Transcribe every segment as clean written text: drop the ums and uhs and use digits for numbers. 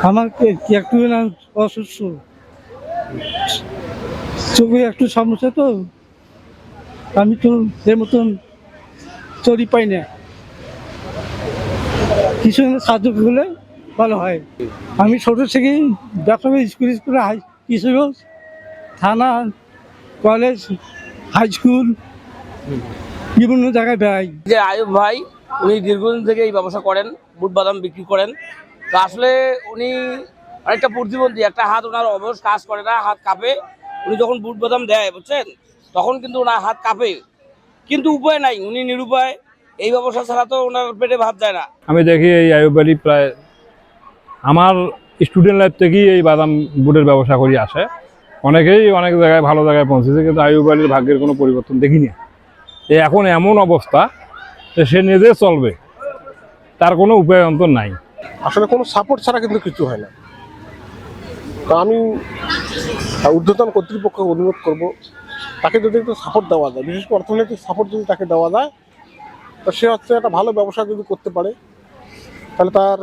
আমার একটু না অসুস্থ, চোখে একটু সমস্যা, তো আমি তো এর মতন চড়ি পাই না, কিছু সাহায্য করলে ভালো হয়। আমি ছোট থেকেই ব্যবসা স্কুলে হাই স্কুল, থানা, কলেজ, হাই স্কুল, বিভিন্ন জায়গায় বেড়াই। যে আয়ুব ভাই, উনি দীর্ঘদিন থেকে এই ব্যবসা করেন, বুট বাদাম বিক্রি করেন। তো আসলে উনি অনেকটা প্রতিবন্ধী, একটা হাত ওনার অবশ কাজ করে না, হাত কাঁপে। উনি যখন বুট বাদাম দেয় বুঝছেন, তখন কিন্তু ওনার হাত কাঁপে, কিন্তু উপায় নাই, উনি নিরুপায়। এই ব্যবসা ছাড়া তো ওনার পেটে ভাত যায় না। আমি দেখি এই আয়ুব আলী প্রায় আমার স্টুডেন্ট লাইফ থেকেই এই বাদাম বুটের ব্যবসা করি আসে। অনেকেই অনেক জায়গায় ভালো জায়গায় পৌঁছেছে, কিন্তু আয়ুব আলীর ভাগ্যের কোনো পরিবর্তন দেখিনি। এখন এমন অবস্থা যে সে নিজে চলবে, তার কোনো উপায় অন্তর নাই। আসলে কোনো সাপোর্ট ছাড়া কিন্তু কিছু হয় না। তো আমি ঊর্ধ্বতন কর্তৃপক্ষকে অনুরোধ করব, তাকে যদি একটু সাপোর্ট দেওয়া যায়, বিশেষ করে অর্থনৈতিক সাপোর্ট যদি তাকে দেওয়া যায়, তো সে হচ্ছে একটা ভালো ব্যবসা যদি করতে পারে, তাহলে তার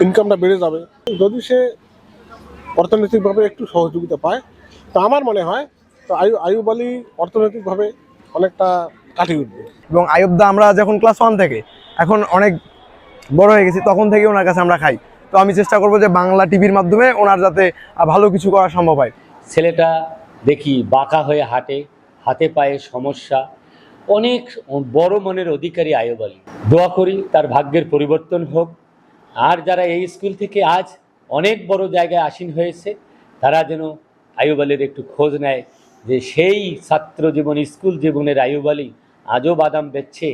ইনকামটা বেড়ে যাবে। যদি সে অর্থনৈতিকভাবে একটু সহযোগিতা পায়, তো আমার মনে হয় তো আয়ুব আলী অর্থনৈতিকভাবে অনেকটা কাটিয়ে উঠবে। এবং আয়ুবদা আমরা যখন ক্লাস 1 থেকে এখন অনেক বড় হয়ে গেছি, তখন থেকে ওনার কাছে আমরা খাই। তো আমি চেষ্টা করবো যে বাংলা টিভির মাধ্যমে ওনার যাতে ভালো কিছু করা সম্ভব হয়। ছেলেটা দেখি বাঁকা হয়ে হাঁটে, হাতে পায়ে সমস্যা, অনেক বড় মনের অধিকারী আয়ুব আলী। দোয়া করি তার ভাগ্যের পরিবর্তন হোক। আর যারা এই স্কুল থেকে আজ অনেক বড় জায়গায় আসীন হয়েছে, তারা যেন আয়ুব আলীর একটু খোঁজ নেয়, যে সেই ছাত্র জীবন, স্কুল জীবনের আয়ুব আলী আজও বাদাম বেচছে,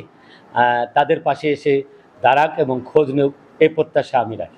তাদের পাশে এসে দাঁড়াক এবং খোঁজ নেওক, এই প্রত্যাশা আমি রাখি।